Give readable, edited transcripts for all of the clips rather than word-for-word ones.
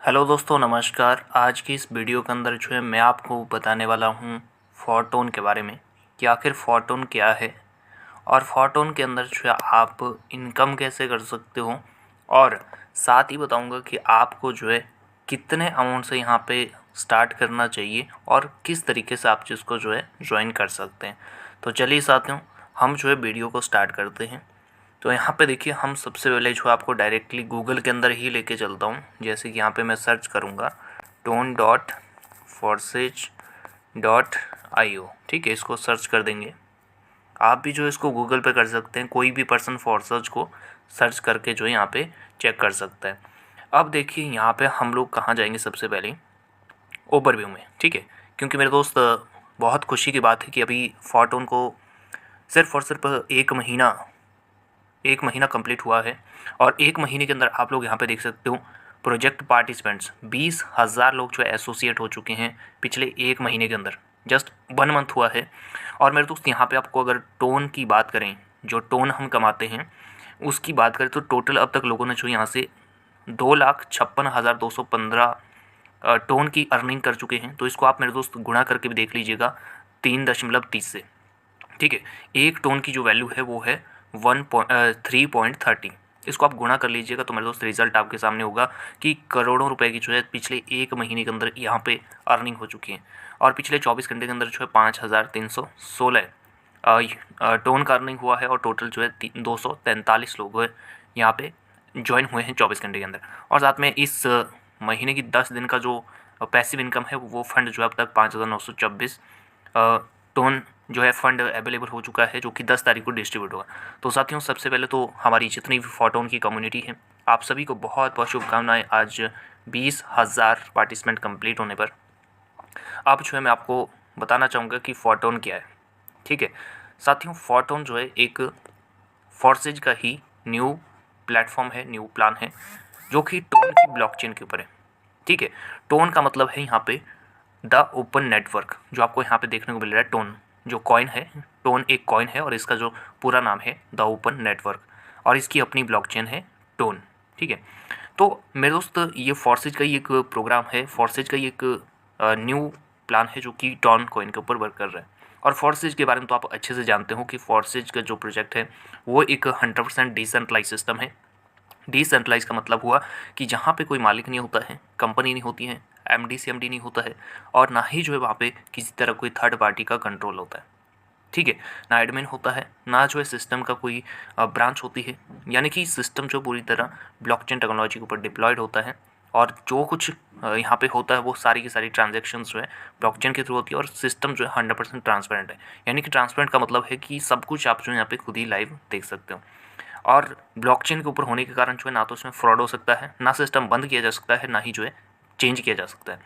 Hello दोस्तों, नमस्कार। आज की इस वीडियो के अंदर जो है मैं आपको बताने वाला हूँ फोरटोन के बारे में कि आखिर फोरटोन क्या है और फोरटोन के अंदर जो है आप इनकम कैसे कर सकते हो। और साथ ही बताऊँगा कि आपको जो है कितने अमाउंट से यहाँ पे स्टार्ट करना चाहिए और किस तरीके से आप जिसको जो है ज्वाइन कर सकते हैं। तो चलिए साथियों, हम जो है वीडियो को स्टार्ट करते हैं। तो यहाँ पे देखिए, हम सबसे पहले जो आपको डायरेक्टली गूगल के अंदर ही लेके चलता हूँ। जैसे कि यहाँ पे मैं सर्च करूँगा tone.forsage.io। ठीक है, इसको सर्च कर देंगे। आप भी जो है इसको गूगल पे कर सकते हैं, कोई भी पर्सन फॉरसर्च को सर्च करके जो है यहाँ पे चेक कर सकता है। अब देखिए यहाँ पे हम लोग कहाँ जाएंगे सबसे पहले, ओवरव्यू में। ठीक है, क्योंकि मेरे दोस्त बहुत खुशी की बात है कि अभी फोरटोन को सिर्फ और सिर्फ एक महीना कंप्लीट हुआ है। और एक महीने के अंदर आप लोग यहाँ पे देख सकते हो प्रोजेक्ट पार्टिसिपेंट्स 20,000 लोग जो है एसोसिएट हो चुके हैं पिछले एक महीने के अंदर। जस्ट 1 मंथ हुआ है। और मेरे दोस्त यहाँ पे आपको अगर टोन की बात करें, जो टोन हम कमाते हैं उसकी बात करें, तो टोटल अब तक लोगों ने जो यहाँ से 2,56,215 टोन की अर्निंग कर चुके हैं। तो इसको आप मेरे दोस्त गुणा करके भी देख लीजिएगा 3.30 से। ठीक है, एक टोन की जो वैल्यू है वो है 3.30। इसको आप गुणा कर लीजिएगा तो मेरे दोस्त रिजल्ट आपके सामने होगा कि करोड़ों रुपए की जो है पिछले एक महीने के अंदर यहाँ पे अर्निंग हो चुकी है। और पिछले 24 घंटे के अंदर जो है 5,316 टोन का अर्निंग हुआ है। और टोटल जो है 243 लोग यहाँ पे ज्वाइन हुए हैं 24 घंटे के अंदर। और साथ में इस महीने की 10 दिन का जो पैसिव इनकम है वो फंड जो है अब तक 5,926 टोन जो है फंड अवेलेबल हो चुका है, जो कि 10 तारीख को डिस्ट्रीब्यूट होगा। तो साथियों, सबसे पहले तो हमारी जितनी भी फोरटोन की कम्युनिटी है, आप सभी को बहुत बहुत शुभकामनाएं आज 20,000 पार्टिसिपेंट कंप्लीट होने पर। अब जो है मैं आपको बताना चाहूँगा कि फोरटोन क्या है। ठीक है साथियों, फोरटोन जो है एक फोर्सेज का ही न्यू प्लेटफॉर्म है, न्यू प्लान है, जो कि टोन की ब्लॉकचेन के ऊपर है। ठीक है, टोन का मतलब है यहाँ पे द ओपन नेटवर्क। जो आपको यहाँ पे देखने को मिल रहा है टोन, जो कॉइन है, टोन एक कॉइन है और इसका जो पूरा नाम है द ओपन नेटवर्क, और इसकी अपनी ब्लॉकचेन है टोन। ठीक है, तो मेरे दोस्त ये फोर्सेज का ही एक प्रोग्राम है, फोर्सेज का ही एक न्यू प्लान है जो कि टोन कॉइन के ऊपर वर्क कर रहा है। और फोर्सेज के बारे में तो आप अच्छे से जानते हो कि फोर्सेज का जो प्रोजेक्ट है वो एक 100% डिसेंट्रलाइज सिस्टम है। डिसेंट्रलाइज का मतलब हुआ कि जहाँ पे कोई मालिक नहीं होता है, कंपनी नहीं होती है, एमडी सीएमडी नहीं होता है, और ना ही जो है वहाँ पे किसी तरह कोई थर्ड पार्टी का कंट्रोल होता है। ठीक है, ना एडमिन होता है, ना जो है सिस्टम का कोई ब्रांच होती है। यानी कि सिस्टम जो पूरी तरह ब्लॉकचेन टेक्नोलॉजी के ऊपर डिप्लॉयड होता है। और जो कुछ यहाँ पे होता है वो सारी की सारी ट्रांजेक्शन्स जो है ब्लॉकचेन के थ्रू होती है। और सिस्टम जो है 100% ट्रांसपेरेंट है। यानी कि ट्रांसपेरेंट का मतलब है कि सब कुछ आप जो है यहाँ पे खुद ही लाइव देख सकते हो। और ब्लॉकचेन के ऊपर होने के कारण जो है ना तो उसमें फ्रॉड हो सकता है, ना सिस्टम बंद किया जा सकता है, ना ही जो है चेंज किया जा सकता है।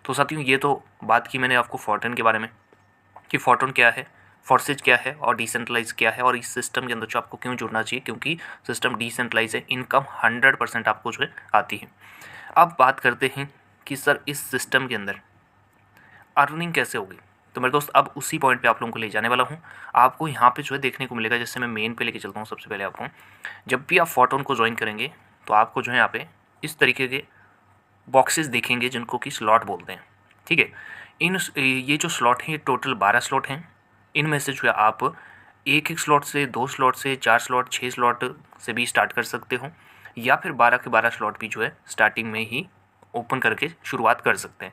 तो साथियों, ये तो बात की मैंने आपको फोरटोन के बारे में कि फोरटोन क्या है, फोर्सेज क्या है और डिसेंट्रलाइज क्या है, और इस सिस्टम के अंदर जो आपको क्यों जुड़ना चाहिए, क्योंकि सिस्टम डिसेंट्रलाइज है, इनकम 100% आपको जो है आती है। अब बात करते हैं कि सर इस सिस्टम के अंदर अर्निंग कैसे होगी। तो मेरे दोस्त अब उसी पॉइंट पे आप लोगों को ले जाने वाला हूँ। आपको यहाँ पे जो है देखने को मिलेगा, जैसे मैं मेन पे लेके चलता हूँ। सबसे पहले आपको जब भी आप फोरटोन को ज्वाइन करेंगे तो आपको जो है यहाँ पे इस तरीके के बॉक्सेस दिखेंगे जिनको कि स्लॉट बोलते हैं। ठीक है, ये जो स्लॉट हैं ये टोटल 12 स्लॉट हैं। इनमें से जो है आप एक स्लॉट से, 2 स्लॉट से, 4 स्लॉट, 6 स्लॉट से भी स्टार्ट कर सकते हो, या फिर 12 के 12 स्लॉट भी जो है स्टार्टिंग में ही ओपन करके शुरुआत कर सकते हैं।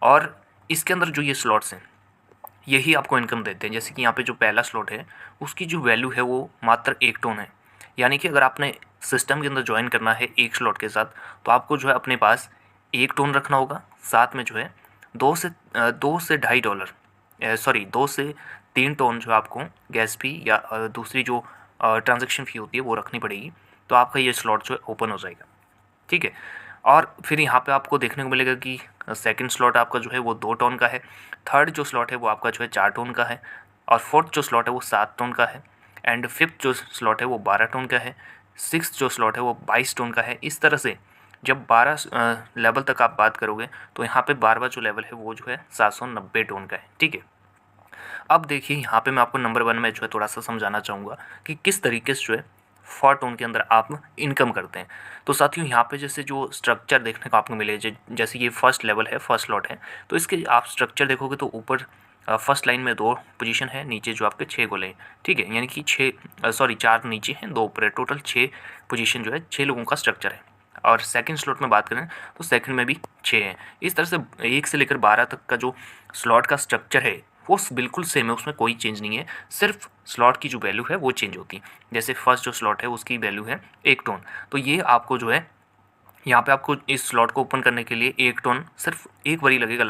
और इसके अंदर जो ये स्लॉट्स हैं यही आपको इनकम देते हैं। जैसे कि यहाँ पे जो पहला स्लॉट है उसकी जो वैल्यू है वो मात्र 1 टोन है। यानी कि अगर आपने सिस्टम के अंदर ज्वाइन करना है एक स्लॉट के साथ, तो आपको जो है अपने पास 1 टोन रखना होगा, साथ में जो है 2 से 3 टोन जो आपको गैस फी या दूसरी जो ट्रांजेक्शन फ़ी होती है वो रखनी पड़ेगी। तो आपका ये स्लॉट जो है ओपन हो जाएगा। ठीक है, और फिर यहाँ पे आपको देखने को मिलेगा कि सेकंड स्लॉट आपका जो है वो 2 टोन का है, थर्ड जो स्लॉट है वो आपका जो है 4 टोन का है, और फोर्थ जो स्लॉट है वो 7 टोन का है, एंड फिफ्थ जो स्लॉट है वो 12 टोन का है, सिक्स्थ जो स्लॉट है वो 22 टोन का है। इस तरह से जब 12 लेवल तक आप बात करोगे तो यहाँ पे 12वां जो लेवल है वो जो है 790 टोन का है। ठीक है, अब देखिए यहाँ पे मैं आपको नंबर 1 में जो है थोड़ा सा समझाना चाहूँगा कि किस तरीके से जो है 4 टोन के अंदर आप इनकम करते हैं। तो साथियों यहाँ पे जैसे जो स्ट्रक्चर देखने को आपको मिले, जैसे ये फर्स्ट लेवल है, फर्स्ट स्लॉट है, तो इसके आप स्ट्रक्चर देखोगे तो ऊपर फर्स्ट लाइन में 2 पोजीशन है, नीचे जो आपके 6 गोले हैं, ठीक है, यानी कि 4 नीचे हैं, 2 ऊपर है, टोटल 6 पोजीशन जो है 6 लोगों का स्ट्रक्चर है। और सेकंड स्लॉट में बात करें तो सेकंड में भी 6 हैं। इस तरह से 1 से लेकर 12 तक का जो स्लॉट का स्ट्रक्चर है वो बिल्कुल सेम है, उसमें कोई चेंज नहीं है, सिर्फ स्लॉट की जो वैल्यू है वो चेंज होती है। जैसे फर्स्ट जो स्लॉट है उसकी वैल्यू है 1 टोन, तो ये आपको जो है यहाँ पे आपको इस स्लॉट को ओपन करने के लिए 1 टोन सिर्फ एक बार ही लगेगा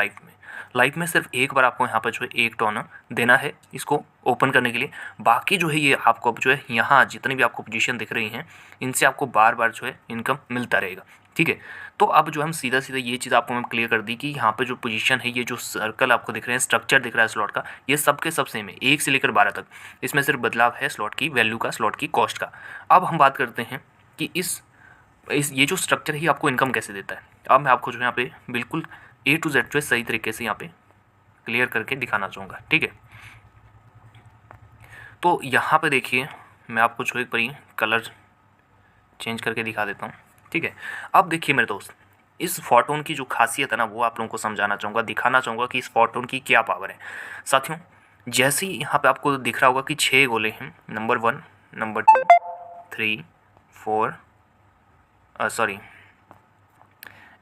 लाइफ में सिर्फ एक बार आपको यहाँ पर जो है 1 टोन देना है इसको ओपन करने के लिए। बाकी जो है ये आपको अब जो है यहाँ जितनी भी आपको पोजीशन दिख रही हैं इनसे आपको बार बार जो है इनकम मिलता रहेगा, ठीक है। तो अब जो हम सीधा ये चीज़ आपको मैं क्लियर कर दी कि यहाँ पे जो पोजीशन है, ये जो सर्कल आपको दिख रहे हैं, स्ट्रक्चर दिख रहा है स्लॉट का, ये सबके सब सेम है 1 से लेकर 12 तक। इसमें सिर्फ बदलाव है स्लॉट की वैल्यू का, स्लॉट की कॉस्ट का। अब हम बात करते हैं कि इस ये जो स्ट्रक्चर ही आपको इनकम कैसे देता है। अब मैं आपको जो यहाँ पे बिल्कुल A to Z जो है सही तरीके से यहाँ पे क्लियर करके दिखाना चाहूँगा, ठीक है। तो यहाँ पे देखिए मैं आपको जो एक बारी कलर चेंज करके दिखा देता हूँ, ठीक है। अब देखिए मेरे दोस्त, इस फोटोन की जो खासियत है ना वो आप लोगों को समझाना चाहूँगा, दिखाना चाहूँगा कि इस फोटोन की क्या पावर है। साथियों जैसे ही यहाँ पे आपको दिख रहा होगा कि 6 गोले हैं, नंबर 1, नंबर 2, 3, 4, सॉरी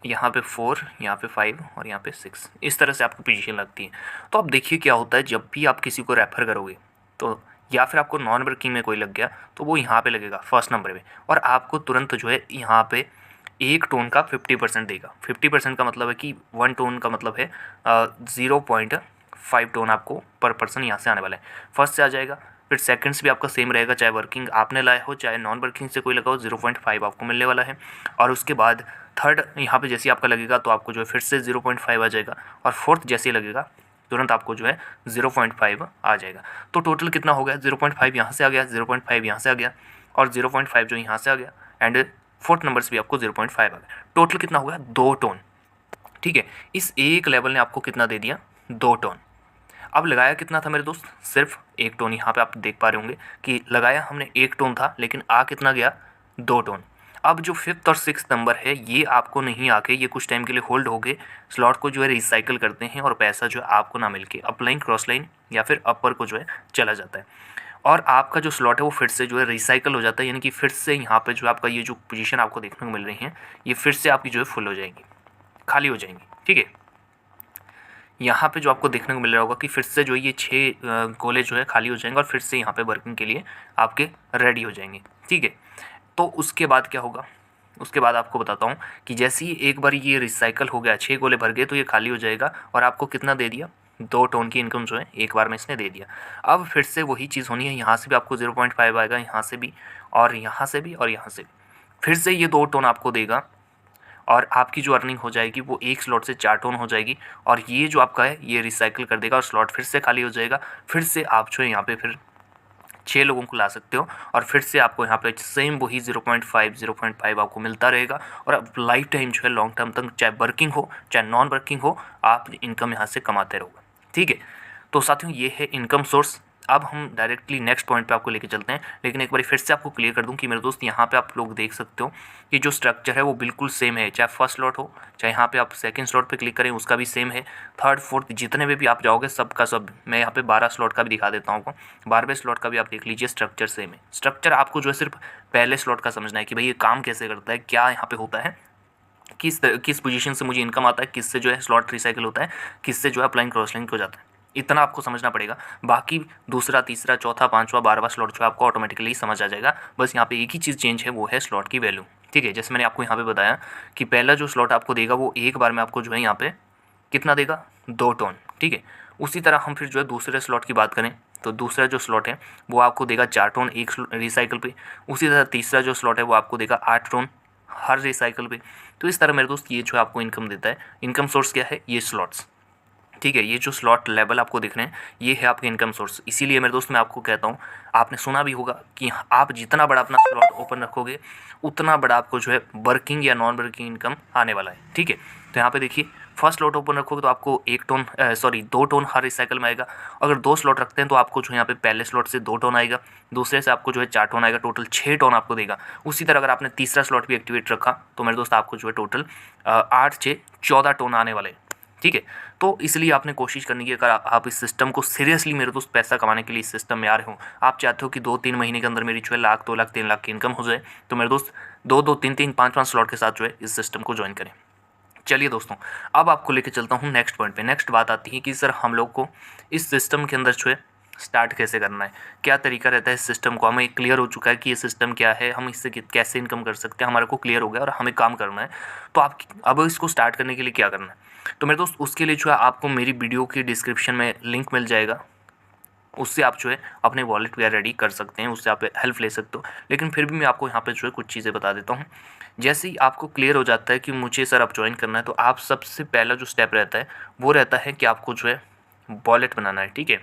यहाँ पे 4, यहाँ पे 5 और यहाँ पे 6, इस तरह से आपको पोजीशन लगती है। तो अब देखिए क्या होता है, जब भी आप किसी को रेफ़र करोगे तो या फिर आपको नॉन वर्किंग में कोई लग गया तो वो यहाँ पे लगेगा फर्स्ट नंबर पे, और आपको तुरंत जो है यहाँ पे 1 टोन का 50% देगा। 50% का मतलब है कि 1 टोन का मतलब है 0.5 टोन आपको पर पर्सन यहाँ से आने वाला है। फर्स्ट से आ जाएगा, फिर सेकंड्स भी आपका सेम रहेगा, चाहे वर्किंग आपने लाया हो चाहे नॉन वर्किंग से कोई लगा हो, 0.5 आपको मिलने वाला है। और उसके बाद थर्ड यहाँ पे जैसे आपका लगेगा तो आपको जो है फिर से 0.5 आ जाएगा, और फोर्थ जैसे लगेगा तुरंत आपको जो है 0.5 आ जाएगा। तो टोटल कितना हो गया, 0.5 यहाँ से आ गया, 0.5 यहाँ से आ गया, और 0.5 जो यहाँ से आ गया, एंड फोर्थ नंबर से भी आपको 0.5 आ गया। टोटल कितना हो गया, 2 टोन, ठीक है। इस एक लेवल ने आपको कितना दे दिया, 2 टोन। अब लगाया कितना था मेरे दोस्त, सिर्फ 1 टोन। यहाँ पे आप देख पा रहे होंगे कि लगाया हमने 1 टोन था, लेकिन आ कितना गया, 2 टोन। अब जो 5th और 6th नंबर है ये आपको नहीं आके, ये कुछ टाइम के लिए होल्ड हो गए, स्लॉट को जो है रिसाइकल करते हैं, और पैसा जो है आपको ना मिलके अपलाइन, क्रॉस लाइन या फिर अपर को जो है चला जाता है, और आपका जो स्लॉट है वो फिर से जो है रिसाइकल हो जाता है। यानी कि फिर से यहाँ पे जो आपका ये जो पोजीशन आपको देखने को मिल रही है ये फिर से आपकी जो है फुल हो जाएंगी, खाली हो जाएंगी, ठीक है। यहाँ पे जो आपको देखने को मिल रहा होगा कि फिर से जो ये 6 गोले जो है खाली हो जाएंगे, और फिर से यहाँ पे वर्किंग के लिए आपके रेडी हो जाएंगे, ठीक है। तो उसके बाद क्या होगा, उसके बाद आपको बताता हूँ कि जैसे ही एक बार ये रिसाइकल हो गया, 6 गोले भर गए, तो ये खाली हो जाएगा, और आपको कितना दे दिया, 2 टोन की इनकम जो है एक बार में इसने दे दिया। अब फिर से वही चीज़ होनी है, यहाँ से भी आपको 0.5 आएगा, यहाँ से भी, और यहाँ से भी, और यहाँ से भी, फिर से ये 2 टोन आपको देगा, और आपकी जो अर्निंग हो जाएगी वो एक स्लॉट से 4 टोन हो जाएगी, और ये जो आपका है ये रिसाइकिल कर देगा और स्लॉट फिर से खाली हो जाएगा। फिर से आप जो है यहाँ पे फिर 6 लोगों को ला सकते हो, और फिर से आपको यहाँ पे सेम वही 0.5 आपको मिलता रहेगा, और अब लाइफ टाइम जो है लॉन्ग टर्म तक, चाहे वर्किंग हो चाहे नॉन वर्किंग हो, आप इनकम यहाँ से कमाते रहोगे, ठीक है। तो साथियों ये है इनकम सोर्स। अब हम डायरेक्टली नेक्स्ट पॉइंट पे आपको लेके चलते हैं, लेकिन एक बार फिर से आपको क्लियर कर दूं कि मेरे दोस्त यहाँ पे आप लोग देख सकते हो कि जो स्ट्रक्चर है वो बिल्कुल सेम है, चाहे फर्स्ट स्लॉट हो चाहे यहाँ पे आप सेकंड स्लॉट पे क्लिक करें उसका भी सेम है, थर्ड फोर्थ जितने में भी आप जाओगे सब का सब। मैं यहाँ पे 12 स्लॉट का भी दिखा देता हूँ आपको, 12वें स्लॉट का भी आप देख लीजिए, स्ट्रक्चर सेम है। स्ट्रक्चर आपको जो है सिर्फ पहले स्लॉट का समझना है कि भाई ये काम कैसे करता है, क्या यहाँ पे होता है, किस पोजीशन से मुझे इनकम आता है, किससे जो है स्लॉट रिसाइकिल होता है, किससे जो है अपलाइन क्रॉस लिंक हो जाता है, इतना आपको समझना पड़ेगा। बाकी दूसरा, तीसरा, चौथा, 5वां, 12वां स्लॉट जो आपको ऑटोमेटिकली समझ आ जाएगा। बस यहाँ पे एक ही चीज़ चेंज है, वो है स्लॉट की वैल्यू, ठीक है। जैसे मैंने आपको यहाँ पे बताया कि पहला जो स्लॉट आपको देगा वो एक बार में आपको जो है यहाँ पे कितना देगा, 2 टोन, ठीक है। उसी तरह हम फिर जो है दूसरे स्लॉट की बात करें तो दूसरा जो स्लॉट है वो आपको देगा 4 टोन एक रिसाइकिल पे। उसी तरह तीसरा जो स्लॉट है वो आपको देगा 8 टोन हर रिसाइकिल पे। तो इस तरह मेरे दोस्त ये जो आपको इनकम देता है, इनकम सोर्स क्या है, ये स्लॉट्स, ठीक है, ये जो स्लॉट लेवल आपको दिख रहे हैं ये है आपके इनकम सोर्स। इसीलिए मेरे दोस्त मैं आपको कहता हूँ, आपने सुना भी होगा कि आप जितना बड़ा अपना स्लॉट ओपन रखोगे उतना बड़ा आपको जो है वर्किंग या नॉन वर्किंग इनकम आने वाला है। ठीक है, तो यहाँ पे देखिए फर्स्ट स्लॉट ओपन रखोगे तो आपको 2 टोन हर साइकिल में आएगा। अगर 2 स्लॉट रखते हैं तो आपको जो है यहाँ पे पहले स्लॉट से 2 टोन आएगा, दूसरे से आपको जो है 4 टोन आएगा, टोटल 6 टोन आपको देगा। उसी तरह अगर आपने तीसरा स्लॉट भी एक्टिवेट रखा तो मेरे दोस्त आपको जो है टोटल 8 से 14 टोन आने वाले। ठीक है, तो इसलिए आपने कोशिश करनी है, अगर आप इस सिस्टम को सीरियसली मेरे दोस्त पैसा कमाने के लिए इस सिस्टम में आ रहे हो, आप चाहते हो कि 2-3 महीने के अंदर मेरी जो है 1 लाख 2 लाख 3 लाख की इनकम हो जाए, तो मेरे दोस्त 2-2 3-3 5-5 स्लॉट के साथ जो है इस सिस्टम को ज्वाइन करें। चलिए दोस्तों, अब आपको लेके चलता हूँ नेक्स्ट पॉइंट पे। नेक्स्ट बात आती है कि सर हम लोग को इस सिस्टम के अंदर जो है स्टार्ट कैसे करना है, क्या तरीका रहता है इस सिस्टम को। हमें क्लियर हो चुका है कि ये सिस्टम क्या है, हम इससे कैसे इनकम कर सकते हैं, हमारे को क्लियर हो गया और हमें काम करना है। तो आप अब इसको स्टार्ट करने के लिए क्या करना है, तो मेरे दोस्त उसके लिए जो है आपको मेरी वीडियो की डिस्क्रिप्शन में लिंक मिल जाएगा, उससे आप जो है अपने वॉलेट वगैरह रेडी कर सकते हैं, उससे आप हेल्प ले सकते हो। लेकिन फिर भी मैं आपको यहाँ पे जो है कुछ चीज़ें बता देता हूँ। जैसे ही आपको क्लियर हो जाता है कि मुझे सर अब ज्वाइन करना है, तो आप सबसे पहला जो स्टेप रहता है वो रहता है कि आपको जो है वॉलेट बनाना है। ठीक है,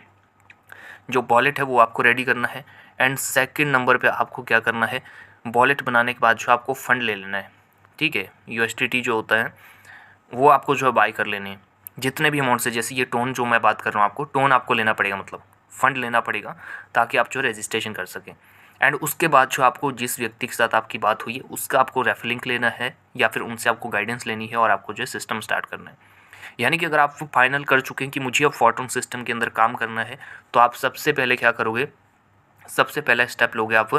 जो वॉलेट है वो आपको रेडी करना है। एंड सेकंड नंबर पे आपको क्या करना है, वॉलेट बनाने के बाद जो आपको फ़ंड ले लेना है। ठीक है, USDT जो होता है वो आपको जो है बाई कर लेने हैं जितने भी अमाउंट से। जैसे ये टोन जो मैं बात कर रहा हूँ, आपको टोन आपको लेना पड़ेगा, मतलब फ़ंड लेना पड़ेगा ताकि आप जो रजिस्ट्रेशन कर सकें। एंड उसके बाद जो आपको जिस व्यक्ति के साथ आपकी बात हुई है उसका आपको रेफर लिंक लेना है या फिर उनसे आपको गाइडेंस लेनी है और आपको जो है सिस्टम स्टार्ट करना है। यानी कि अगर आप फाइनल कर चुके हैं कि मुझे अब फॉर्टून सिस्टम के अंदर काम करना है, तो आप सबसे पहले क्या करोगे, सबसे पहला स्टेप लोगे आप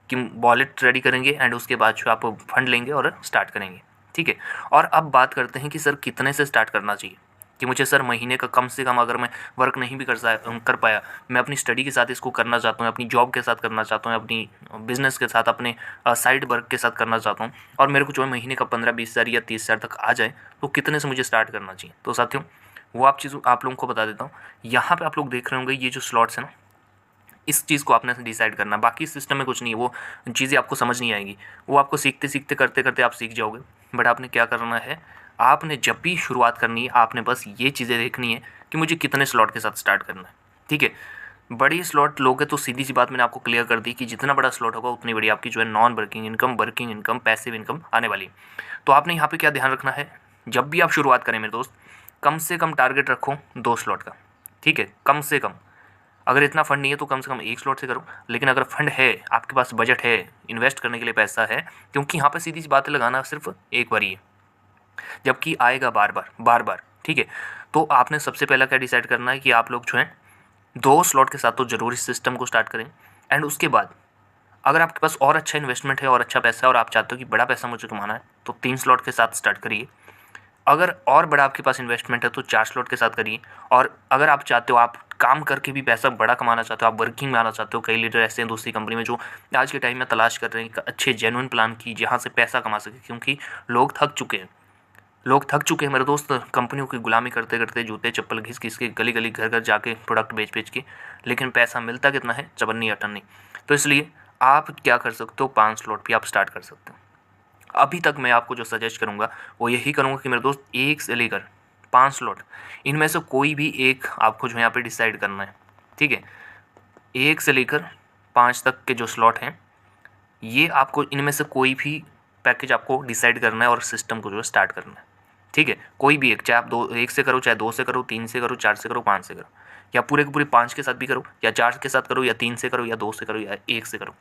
कि वॉलेट रेडी करेंगे एंड उसके बाद जो आप फंड लेंगे और स्टार्ट करेंगे। ठीक है, और अब बात करते हैं कि सर कितने से स्टार्ट करना चाहिए, कि मुझे सर महीने का कम से कम, अगर मैं वर्क नहीं भी कर पाया, मैं अपनी स्टडी के साथ इसको करना चाहता हूँ, अपनी जॉब के साथ करना चाहता हूँ, अपनी बिजनेस के साथ, अपने साइड वर्क के साथ करना चाहता हूँ, और मेरे को जो है महीने का 15-20 हज़ार या 30 हज़ार तक आ जाए, तो कितने से मुझे स्टार्ट करना चाहिए। तो साथियों वो आप लोगों को बता देता हूँ। यहाँ पर आप लोग देख रहे होंगे ये जो स्लॉट्स हैं ना, इस चीज़ को आपने डिसाइड करना। बाकी सिस्टम में कुछ नहीं है, वो चीज़ें आपको समझ नहीं आएंगी, वो आपको सीखते सीखते करते करते आप सीख जाओगे। बट आपने क्या करना है, आपने जब भी शुरुआत करनी है आपने बस ये चीज़ें देखनी है कि मुझे कितने स्लॉट के साथ स्टार्ट करना है। ठीक है, बड़ी स्लॉट लोगे तो सीधी सी बात मैंने आपको क्लियर कर दी कि जितना बड़ा स्लॉट होगा उतनी बड़ी आपकी जो है non working income, working income, passive income आने वाली। तो आपने यहाँ पे क्या ध्यान रखना है, जब भी आप शुरुआत करें मेरे दोस्त, कम से कम टारगेट रखो 2 स्लॉट का। ठीक है, कम से कम। अगर इतना फंड नहीं है तो कम से कम 1 स्लॉट से करो। लेकिन अगर फंड है, आपके पास बजट है, इन्वेस्ट करने के लिए पैसा है, क्योंकि यहाँ पे सीधी सी बात है, लगाना सिर्फ एक बार ही है, जबकि आएगा बार बार बार बार। ठीक है, तो आपने सबसे पहला क्या डिसाइड करना है कि आप लोग जो है 2 स्लॉट के साथ तो जरूर इस सिस्टम को स्टार्ट करें। एंड उसके बाद अगर आपके पास और अच्छा इन्वेस्टमेंट है और अच्छा पैसा है और आप चाहते हो कि बड़ा पैसा मुझे कमाना है, तो 3 स्लॉट के साथ स्टार्ट करिए। अगर और बड़ा आपके पास इन्वेस्टमेंट है तो 4 स्लॉट के साथ करिए। और अगर आप चाहते हो, आप काम करके भी पैसा बड़ा कमाना चाहते हो, आप वर्किंग में आना चाहते हो, कई लीडर ऐसे हैं दूसरी कंपनी में जो आज के टाइम में तलाश कर रहे हैं अच्छे जेन्युइन प्लान की जहाँ से पैसा कमा सके, क्योंकि लोग थक चुके हैं। मेरे दोस्त, कंपनियों की गुलामी करते करते, जूते चप्पल घिस घिस के, गली गली घर घर जाके प्रोडक्ट बेच बेच के, लेकिन पैसा मिलता कितना है, चवन्नी अटन्नी। तो इसलिए आप क्या कर सकते हो, 5 स्लॉट भी आप स्टार्ट कर सकते हो। अभी तक मैं आपको जो सजेस्ट करूँगा वो यही करूँगा कि मेरे दोस्त 1 से लेकर 5 स्लॉट, इनमें से कोई भी एक आपको जो यहाँ पे डिसाइड करना है। ठीक है, 1 से लेकर 5 तक के जो स्लॉट हैं, ये आपको इनमें से कोई भी पैकेज आपको डिसाइड करना है और सिस्टम को जो है स्टार्ट करना है। ठीक है, कोई भी एक, चाहे आप 1 से करो, चाहे 2 से करो, 3 से करो, 4 से करो, 5 से करो, या पूरे के पूरे 5 के साथ भी करो, या 4 के साथ करो, या 3 से करो, या 2 से करो, या 1 से करो।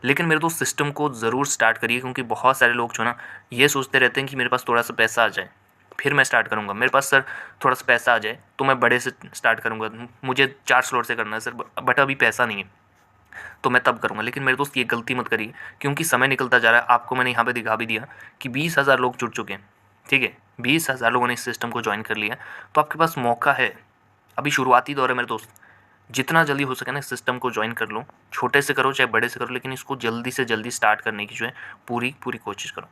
लेकिन मेरे दोस्त सिस्टम को ज़रूर स्टार्ट करिए, क्योंकि बहुत सारे लोग जो ना ये सोचते रहते हैं कि मेरे पास थोड़ा सा पैसा आ जाए फिर मैं स्टार्ट करूँगा, मेरे पास सर थोड़ा सा पैसा आ जाए तो मैं बड़े से स्टार्ट करूँगा, मुझे 4 स्लॉट से करना है सर, बट अभी पैसा नहीं है तो मैं तब करूँगा। लेकिन मेरे दोस्त ये गलती मत करिए, क्योंकि समय निकलता जा रहा है। आपको मैंने यहाँ पे दिखा भी दिया कि 20,000 लोग जुड़ चुके हैं। ठीक है, 20,000 लोगों ने इस सिस्टम को ज्वाइन कर लिया, तो आपके पास मौका है। अभी शुरुआती दौर है मेरे दोस्त, जितना जल्दी हो सके ना इस सिस्टम को ज्वाइन कर लो। छोटे से करो चाहे बड़े से करो, लेकिन इसको जल्दी से जल्दी स्टार्ट करने की जो है पूरी कोशिश करो,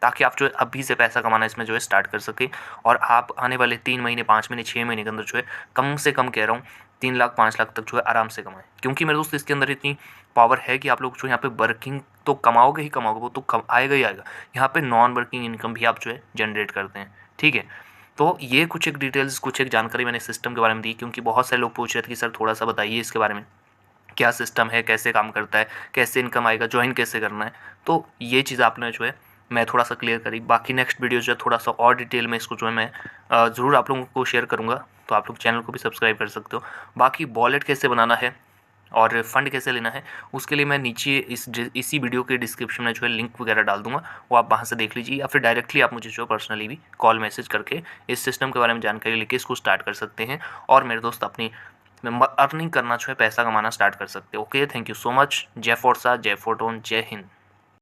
ताकि आप जो है अभी से पैसा कमाना इसमें जो है स्टार्ट कर सके। और आप आने वाले 3 महीने, 5 महीने, 6 महीने के अंदर जो है कम से कम कह रहा हूँ 3 लाख 5 लाख तक जो है आराम से कमाएं। क्योंकि मेरे दोस्त इसके अंदर इतनी पावर है कि आप लोग जो यहाँ पे वर्किंग तो कमाओगे ही कमाओगे, वो तो आएगा ही आएगा। यहाँ पे नॉन वर्किंग इनकम भी आप जो है जनरेट करते हैं। ठीक है, तो ये कुछ एक डिटेल्स, कुछ एक जानकारी मैंने सिस्टम के बारे में दी, क्योंकि बहुत सारे लोग पूछ रहे थे कि सर थोड़ा सा बताइए इसके बारे में, क्या सिस्टम है, कैसे काम करता है, कैसे इनकम आएगा, ज्वाइन कैसे करना है। तो ये चीज़ आपने जो है मैं थोड़ा सा क्लियर करी। बाकी नेक्स्ट वीडियो जो है थोड़ा सा और डिटेल में इसको जो है मैं ज़रूर आप लोगों को शेयर करूँगा, तो आप लोग चैनल को भी सब्सक्राइब कर सकते हो। बाकी वॉलेट कैसे बनाना है और फंड कैसे लेना है, उसके लिए मैं नीचे इसी वीडियो के डिस्क्रिप्शन में जो है लिंक वगैरह डाल दूंगा, वो आप वहाँ से देख लीजिए, या फिर डायरेक्टली आप मुझे जो है पर्सनली भी कॉल मैसेज करके इस सिस्टम के बारे में जानकारी लेके इसको स्टार्ट कर सकते हैं, और मेरे दोस्त अपनी अर्निंग करना जो है, पैसा कमाना स्टार्ट कर सकते हैं। Okay, thank you so much. जय फोर्सा, जय फोर्टोन, जय हिंद।